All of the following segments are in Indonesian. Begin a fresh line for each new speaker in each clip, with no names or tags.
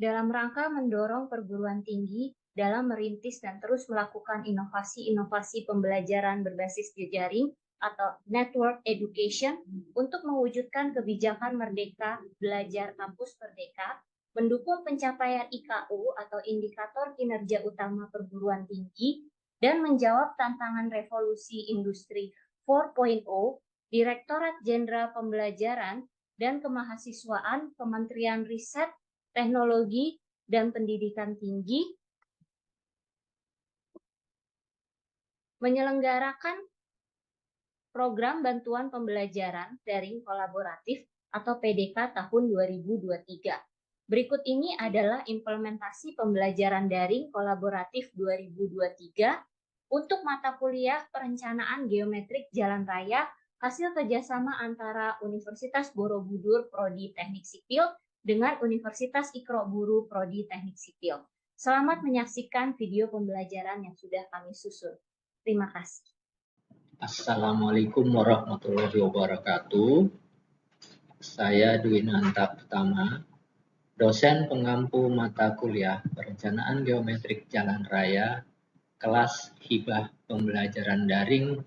dalam rangka mendorong perguruan tinggi dalam merintis dan terus melakukan inovasi-inovasi pembelajaran berbasis jejaring atau network education untuk mewujudkan kebijakan merdeka belajar kampus merdeka, mendukung pencapaian IKU atau indikator kinerja utama perguruan tinggi, dan menjawab tantangan revolusi industri 4.0, Direktorat Jenderal Pembelajaran dan Kemahasiswaan Kementerian Riset, Teknologi, dan Pendidikan Tinggi menyelenggarakan Program Bantuan Pembelajaran Daring Kolaboratif atau PDK tahun 2023. Berikut ini adalah implementasi pembelajaran daring kolaboratif 2023 untuk mata kuliah Perencanaan Geometrik Jalan Raya hasil kerjasama antara Universitas Borobudur Prodi Teknik Sipil dengan Universitas Ikro Buru Prodi Teknik Sipil. Selamat menyaksikan video pembelajaran yang sudah kami susun. Terima kasih.
Assalamualaikum warahmatullahi wabarakatuh. Saya Dwinanta Pertama, dosen pengampu mata kuliah Perencanaan Geometrik Jalan Raya, kelas hibah pembelajaran daring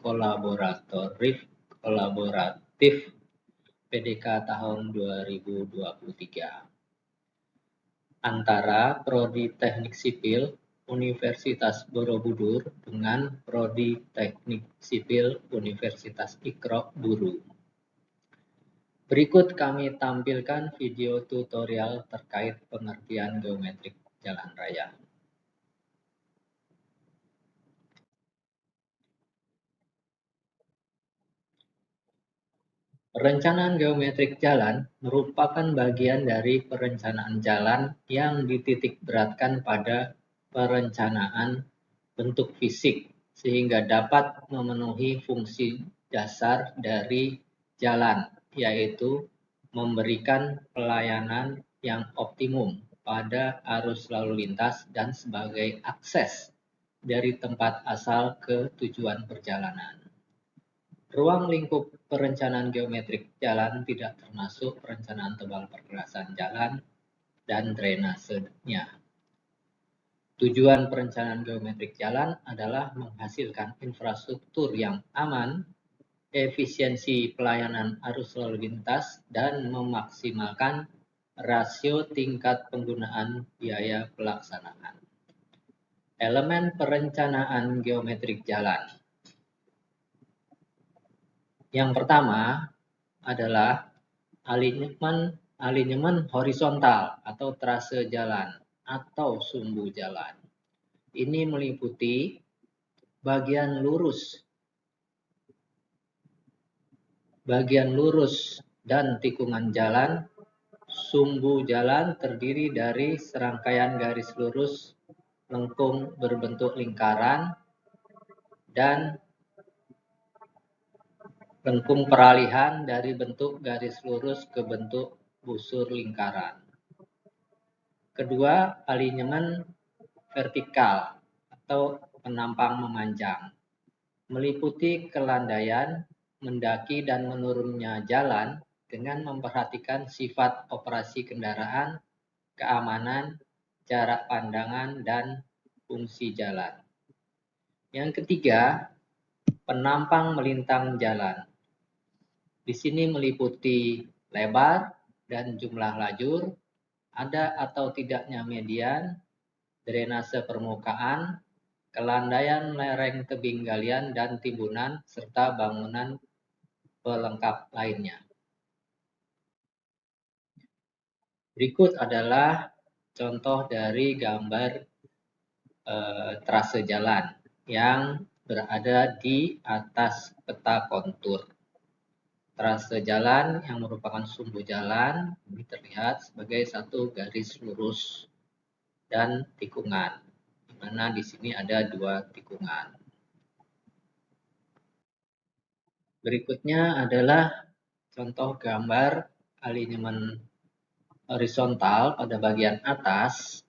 kolaboratif PDK tahun 2023. Antara Prodi Teknik Sipil Universitas Borobudur dengan Prodi Teknik Sipil Universitas Ikro Buru. Berikut kami tampilkan video tutorial terkait pengertian geometrik jalan raya. Perencanaan geometrik jalan merupakan bagian dari perencanaan jalan yang dititikberatkan pada perencanaan bentuk fisik sehingga dapat memenuhi fungsi dasar dari jalan, yaitu memberikan pelayanan yang optimum pada arus lalu lintas dan sebagai akses dari tempat asal ke tujuan perjalanan. Ruang lingkup perencanaan geometrik jalan tidak termasuk perencanaan tebal pergerasan jalan dan drainasenya. Tujuan perencanaan geometrik jalan adalah menghasilkan infrastruktur yang aman, efisiensi pelayanan arus lalu lintas, dan memaksimalkan rasio tingkat penggunaan biaya pelaksanaan. Elemen perencanaan geometrik jalan. Yang pertama adalah alignment horizontal atau trase jalan atau sumbu jalan. Ini meliputi bagian lurus dan tikungan jalan. Sumbu jalan terdiri dari serangkaian garis lurus lengkung berbentuk lingkaran dan lengkung peralihan dari bentuk garis lurus ke bentuk busur lingkaran. Kedua, alignment vertikal atau penampang memanjang, meliputi kelandaian, mendaki dan menurunnya jalan dengan memperhatikan sifat operasi kendaraan, keamanan, jarak pandangan, dan fungsi jalan. Yang ketiga, penampang melintang jalan. Di sini meliputi lebar dan jumlah lajur, ada atau tidaknya median, drainase permukaan, kelandaian lereng tebing galian dan timbunan, serta bangunan pelengkap lainnya. Berikut adalah contoh dari gambar trase jalan yang berada di atas peta kontur. Trase jalan yang merupakan sumbu jalan ini terlihat sebagai satu garis lurus dan tikungan, di mana di sini ada dua tikungan. Berikutnya adalah contoh gambar alignment horizontal pada bagian atas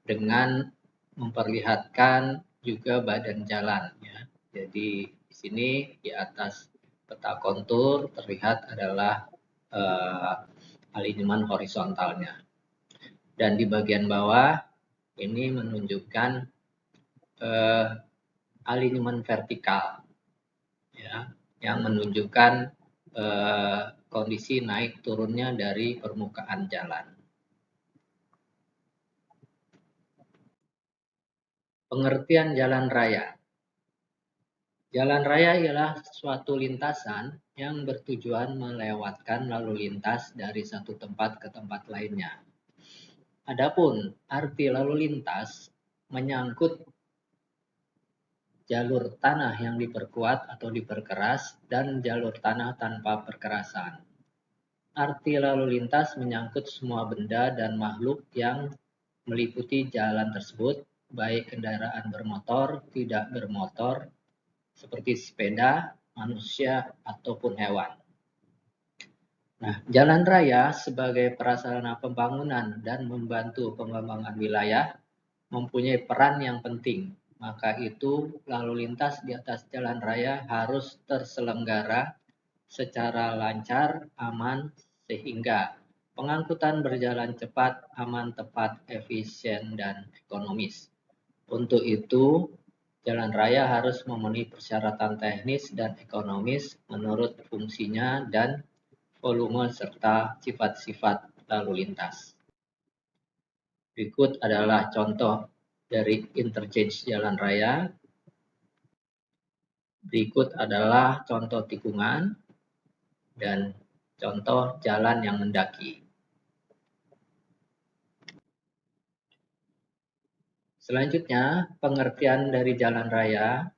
dengan memperlihatkan juga badan jalan. Ya. Jadi di sini di atas peta kontur terlihat adalah alignment horizontalnya. Dan di bagian bawah ini menunjukkan alignment vertikal, ya, yang menunjukkan kondisi naik turunnya dari permukaan jalan. Pengertian jalan raya. Jalan raya ialah suatu lintasan yang bertujuan melewatkan lalu lintas dari satu tempat ke tempat lainnya. Adapun arti lalu lintas menyangkut jalur tanah yang diperkuat atau diperkeras dan jalur tanah tanpa perkerasan. Arti lalu lintas menyangkut semua benda dan makhluk yang meliputi jalan tersebut, baik kendaraan bermotor, tidak bermotor, seperti sepeda, manusia, ataupun hewan. Nah, jalan raya sebagai prasarana pembangunan dan membantu pengembangan wilayah mempunyai peran yang penting. Maka itu, lalu lintas di atas jalan raya harus terselenggara secara lancar, aman, sehingga pengangkutan berjalan cepat, aman, tepat, efisien, dan ekonomis. Untuk itu, jalan raya harus memenuhi persyaratan teknis dan ekonomis menurut fungsinya dan volume serta sifat-sifat lalu lintas. Berikut adalah contoh dari interchange jalan raya. Berikut adalah contoh tikungan dan contoh jalan yang mendaki. Selanjutnya, pengertian dari jalan raya.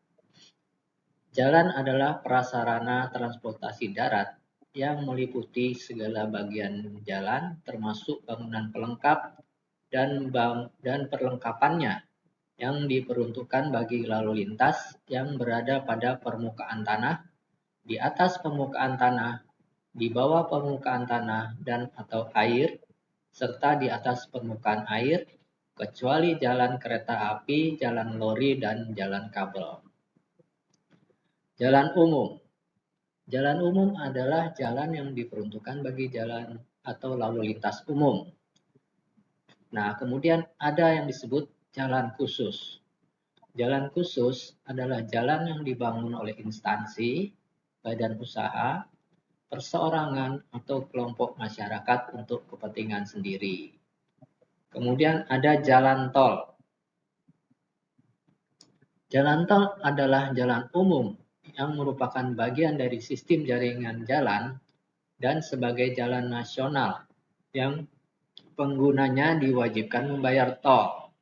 Jalan adalah prasarana transportasi darat yang meliputi segala bagian jalan, termasuk bangunan pelengkap dan perlengkapannya yang diperuntukkan bagi lalu lintas yang berada pada permukaan tanah, di atas permukaan tanah, di bawah permukaan tanah dan atau air, serta di atas permukaan air, kecuali jalan kereta api, jalan lori, dan jalan kabel. Jalan umum. Jalan umum adalah jalan yang diperuntukkan bagi jalan atau lalu lintas umum. Nah, kemudian ada yang disebut jalan khusus. Jalan khusus adalah jalan yang dibangun oleh instansi, badan usaha, perseorangan, atau kelompok masyarakat untuk kepentingan sendiri. Kemudian ada jalan tol. Jalan tol adalah jalan umum yang merupakan bagian dari sistem jaringan jalan dan sebagai jalan nasional yang penggunanya diwajibkan membayar tol.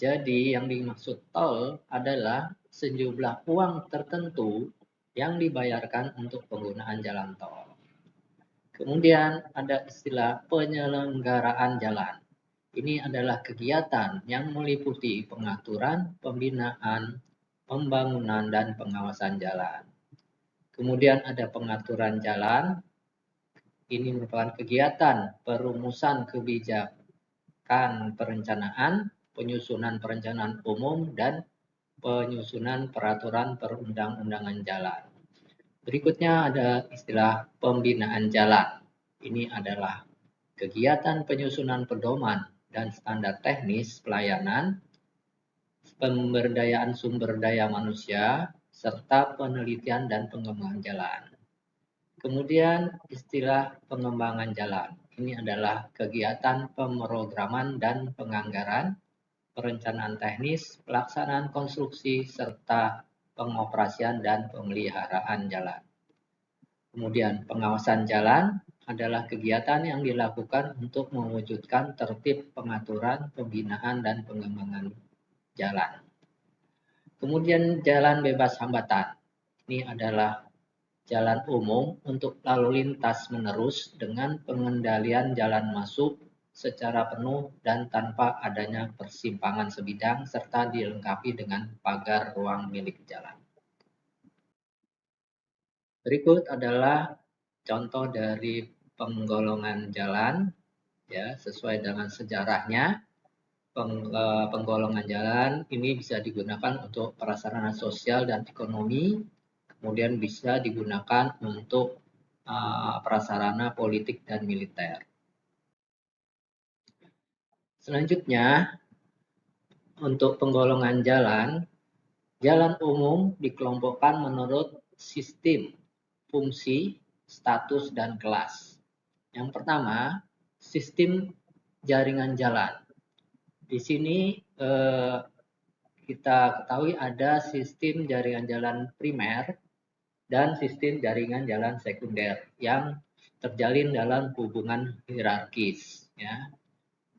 Jadi yang dimaksud tol adalah sejumlah uang tertentu yang dibayarkan untuk penggunaan jalan tol. Kemudian ada istilah penyelenggaraan jalan. Ini adalah kegiatan yang meliputi pengaturan, pembinaan, pembangunan, dan pengawasan jalan. Kemudian ada pengaturan jalan. Ini merupakan kegiatan perumusan kebijakan perencanaan, penyusunan perencanaan umum, dan penyusunan peraturan perundang-undangan jalan. Berikutnya ada istilah pembinaan jalan. Ini adalah kegiatan penyusunan pedoman dan standar teknis pelayanan, pemberdayaan sumber daya manusia, serta penelitian dan pengembangan jalan. Kemudian istilah pengembangan jalan. Ini adalah kegiatan pemrograman dan penganggaran, perencanaan teknis, pelaksanaan konstruksi, serta pengoperasian dan pemeliharaan jalan. Kemudian pengawasan jalan adalah kegiatan yang dilakukan untuk mewujudkan tertib pengaturan, pembinaan, dan pengembangan jalan. Kemudian jalan bebas hambatan. Ini adalah jalan umum untuk lalu lintas menerus dengan pengendalian jalan masuk secara penuh dan tanpa adanya persimpangan sebidang serta dilengkapi dengan pagar ruang milik jalan. Berikut adalah contoh dari penggolongan jalan, ya, sesuai dengan sejarahnya. Penggolongan jalan ini bisa digunakan untuk prasarana sosial dan ekonomi, kemudian bisa digunakan untuk prasarana politik dan militer. Selanjutnya, untuk penggolongan jalan, jalan umum dikelompokkan menurut sistem, fungsi, status, dan kelas. Yang pertama, sistem jaringan jalan. Di sini kita ketahui ada sistem jaringan jalan primer dan sistem jaringan jalan sekunder yang terjalin dalam hubungan hierarkis. Ya.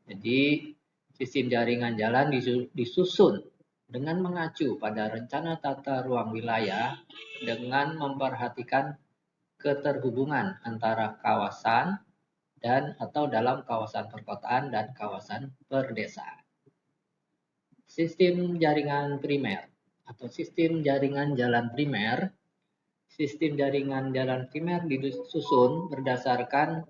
Jadi sistem jaringan jalan disusun dengan mengacu pada rencana tata ruang wilayah dengan memperhatikan keterhubungan antara kawasan dan atau dalam kawasan perkotaan dan kawasan perdesaan. Sistem jaringan primer atau sistem jaringan jalan primer. Sistem jaringan jalan primer disusun berdasarkan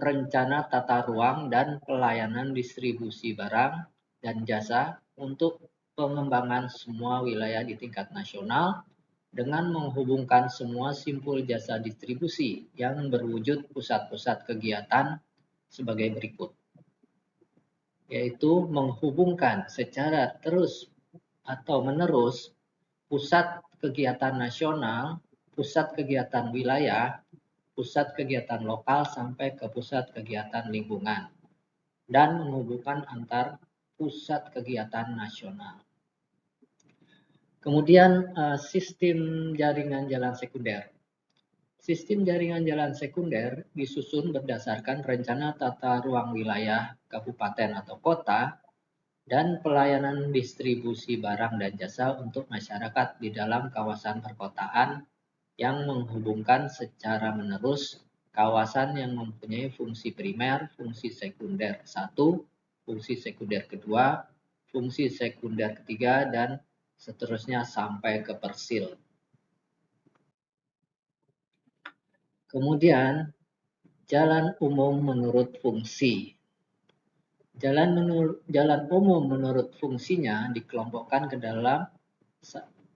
rencana tata ruang dan pelayanan distribusi barang dan jasa untuk pengembangan semua wilayah di tingkat nasional dengan menghubungkan semua simpul jasa distribusi yang berwujud pusat-pusat kegiatan sebagai berikut. Yaitu menghubungkan secara terus atau menerus pusat kegiatan nasional, pusat kegiatan wilayah, pusat kegiatan lokal sampai ke pusat kegiatan lingkungan, dan menghubungkan antar pusat kegiatan nasional. Kemudian sistem jaringan jalan sekunder. Sistem jaringan jalan sekunder disusun berdasarkan rencana tata ruang wilayah kabupaten atau kota dan pelayanan distribusi barang dan jasa untuk masyarakat di dalam kawasan perkotaan yang menghubungkan secara menerus kawasan yang mempunyai fungsi primer, fungsi sekunder 1, fungsi sekunder kedua, fungsi sekunder ketiga, dan seterusnya sampai ke persil. Kemudian, jalan umum menurut fungsi. Jalan umum menurut fungsinya dikelompokkan ke dalam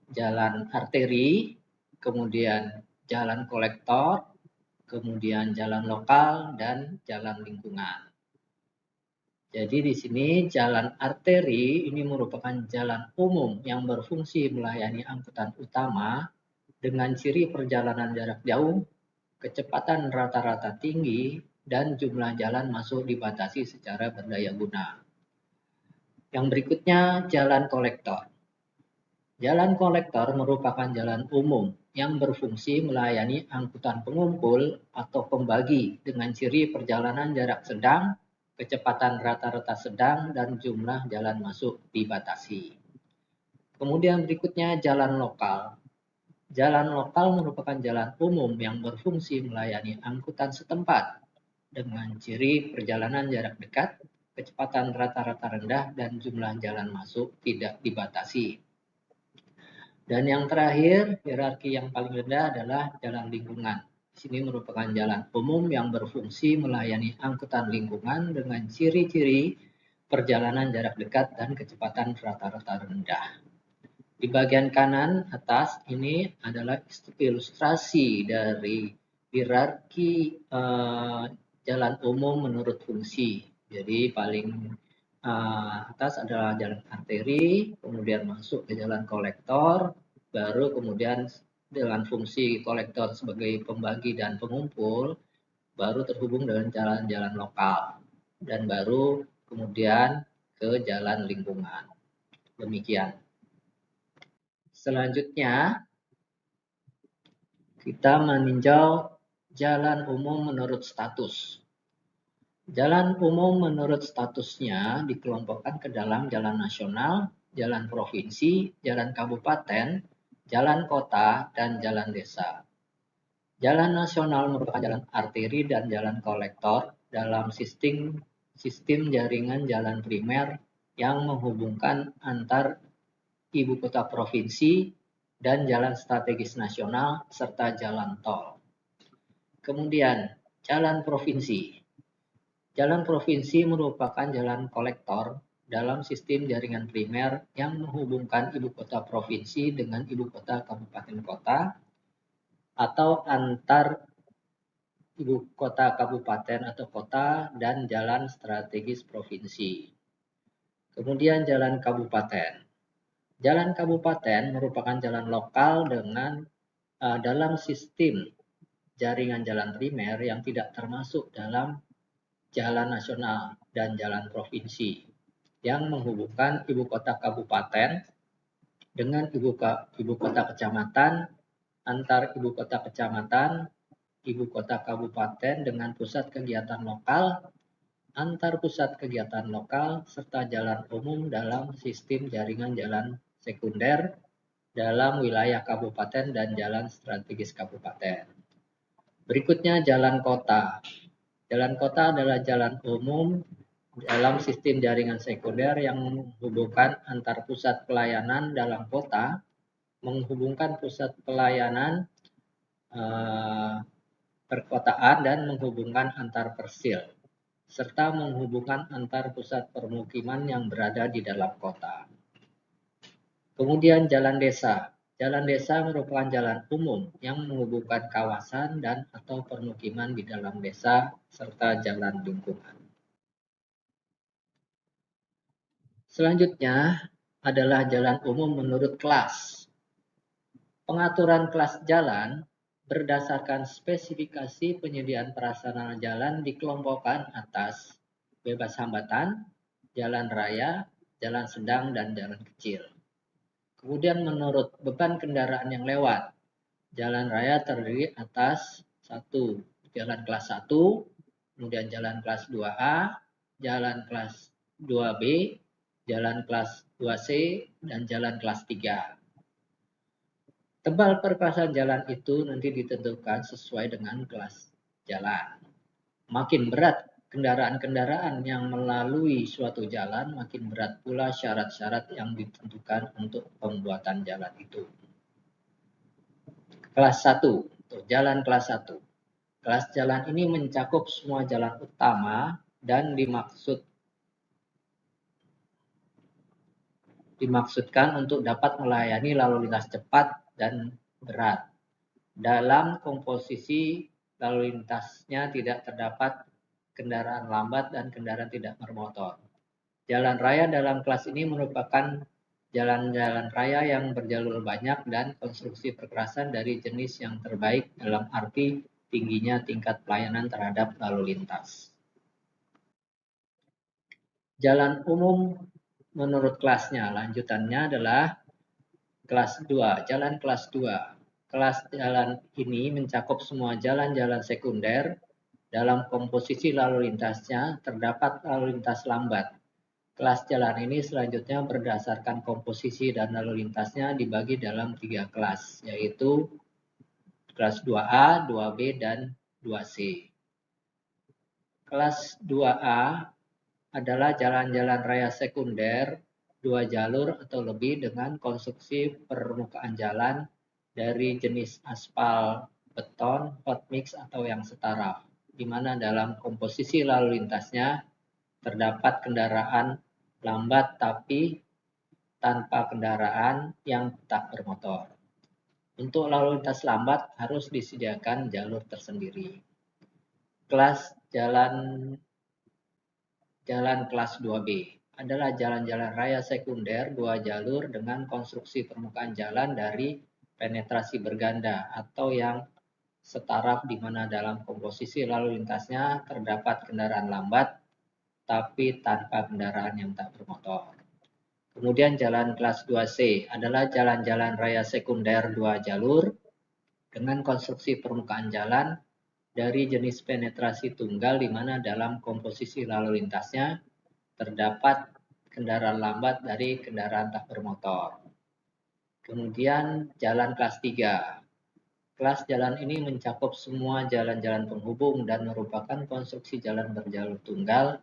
jalan arteri, kemudian jalan kolektor, kemudian jalan lokal, dan jalan lingkungan. Jadi di sini jalan arteri ini merupakan jalan umum yang berfungsi melayani angkutan utama dengan ciri perjalanan jarak jauh, kecepatan rata-rata tinggi, dan jumlah jalan masuk dibatasi secara berdaya guna. Yang berikutnya jalan kolektor. Jalan kolektor merupakan jalan umum yang berfungsi melayani angkutan pengumpul atau pembagi dengan ciri perjalanan jarak sedang, kecepatan rata-rata sedang, dan jumlah jalan masuk dibatasi. Kemudian berikutnya jalan lokal. Jalan lokal merupakan jalan umum yang berfungsi melayani angkutan setempat dengan ciri perjalanan jarak dekat, kecepatan rata-rata rendah, dan jumlah jalan masuk tidak dibatasi. Dan yang terakhir, hierarki yang paling rendah adalah jalan lingkungan. Di sini merupakan jalan umum yang berfungsi melayani angkutan lingkungan dengan ciri-ciri perjalanan jarak dekat dan kecepatan rata-rata rendah. Di bagian kanan atas ini adalah ilustrasi dari hierarki jalan umum menurut fungsi. Jadi paling atas adalah jalan arteri, kemudian masuk ke jalan kolektor, baru kemudian dengan fungsi kolektor sebagai pembagi dan pengumpul, baru terhubung dengan jalan-jalan lokal, dan baru kemudian ke jalan lingkungan. Demikian. Selanjutnya, kita meninjau jalan umum menurut status. Jalan umum menurut statusnya dikelompokkan ke dalam jalan nasional, jalan provinsi, jalan kabupaten, jalan kota, dan jalan desa. Jalan nasional merupakan jalan arteri dan jalan kolektor dalam sistem jaringan jalan primer yang menghubungkan antar ibu kota provinsi, dan jalan strategis nasional, serta jalan tol. Kemudian, jalan provinsi. Jalan provinsi merupakan jalan kolektor dalam sistem jaringan primer yang menghubungkan ibu kota provinsi dengan ibu kota kabupaten kota atau antar ibu kota kabupaten atau kota dan jalan strategis provinsi. Kemudian jalan kabupaten. Jalan kabupaten merupakan jalan lokal dengan dalam sistem jaringan jalan primer yang tidak termasuk dalam jalan nasional dan jalan provinsi yang menghubungkan ibu kota kabupaten dengan ibu kota kecamatan, antar ibu kota kecamatan, ibu kota kabupaten dengan pusat kegiatan lokal, antar pusat kegiatan lokal, serta jalan umum dalam sistem jaringan jalan sekunder dalam wilayah kabupaten dan jalan strategis kabupaten. Berikutnya jalan kota. Jalan kota adalah jalan umum dalam sistem jaringan sekunder yang menghubungkan antar pusat pelayanan dalam kota, menghubungkan pusat pelayanan perkotaan dan menghubungkan antar persil, serta menghubungkan antar pusat permukiman yang berada di dalam kota. Kemudian jalan desa. Jalan desa merupakan jalan umum yang menghubungkan kawasan dan atau permukiman di dalam desa serta jalan lingkungan. Selanjutnya adalah jalan umum menurut kelas. Pengaturan kelas jalan berdasarkan spesifikasi penyediaan prasarana jalan dikelompokkan atas bebas hambatan, jalan raya, jalan sedang, dan jalan kecil. Kemudian menurut beban kendaraan yang lewat, jalan raya terdiri atas 1. Jalan kelas 1, kemudian jalan kelas 2A, jalan kelas 2B, jalan kelas 2C, dan jalan kelas 3. Tebal perpasan jalan itu nanti ditentukan sesuai dengan kelas jalan. Makin berat kendaraan-kendaraan yang melalui suatu jalan, makin berat pula syarat-syarat yang ditentukan untuk pembuatan jalan itu. Kelas 1, jalan kelas 1. Kelas jalan ini mencakup semua jalan utama dan dimaksudkan untuk dapat melayani lalu lintas cepat dan berat. Dalam komposisi lalu lintasnya tidak terdapat kendaraan lambat dan kendaraan tidak bermotor. Jalan raya dalam kelas ini merupakan jalan-jalan raya yang berjalur banyak dan konstruksi perkerasan dari jenis yang terbaik dalam arti tingginya tingkat pelayanan terhadap lalu lintas. Jalan umum menurut kelasnya, lanjutannya adalah kelas 2, jalan kelas 2. Kelas jalan ini mencakup semua jalan-jalan sekunder. Dalam komposisi lalu lintasnya terdapat lalu lintas lambat. Kelas jalan ini selanjutnya berdasarkan komposisi dan lalu lintasnya dibagi dalam 3 kelas, yaitu kelas 2A, 2B, dan 2C. Kelas 2A adalah jalan-jalan raya sekunder 2 jalur atau lebih dengan konstruksi permukaan jalan dari jenis aspal, beton, hot mix, atau yang setara, di mana dalam komposisi lalu lintasnya terdapat kendaraan lambat tapi tanpa kendaraan yang tak bermotor. Untuk lalu lintas lambat harus disediakan jalur tersendiri. Kelas jalan kelas 2B adalah jalan-jalan raya sekunder 2 jalur dengan konstruksi permukaan jalan dari penetrasi berganda atau yang setara di mana dalam komposisi lalu lintasnya terdapat kendaraan lambat tapi tanpa kendaraan yang tak bermotor. Kemudian jalan kelas 2C adalah jalan-jalan raya sekunder 2 jalur dengan konstruksi permukaan jalan dari jenis penetrasi tunggal di mana dalam komposisi lalu lintasnya terdapat kendaraan lambat dari kendaraan tak bermotor. Kemudian jalan kelas 3. Kelas jalan ini mencakup semua jalan-jalan penghubung dan merupakan konstruksi jalan berjalur tunggal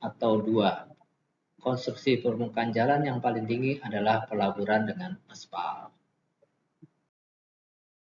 atau 2. Konstruksi permukaan jalan yang paling tinggi adalah pelaburan dengan aspal.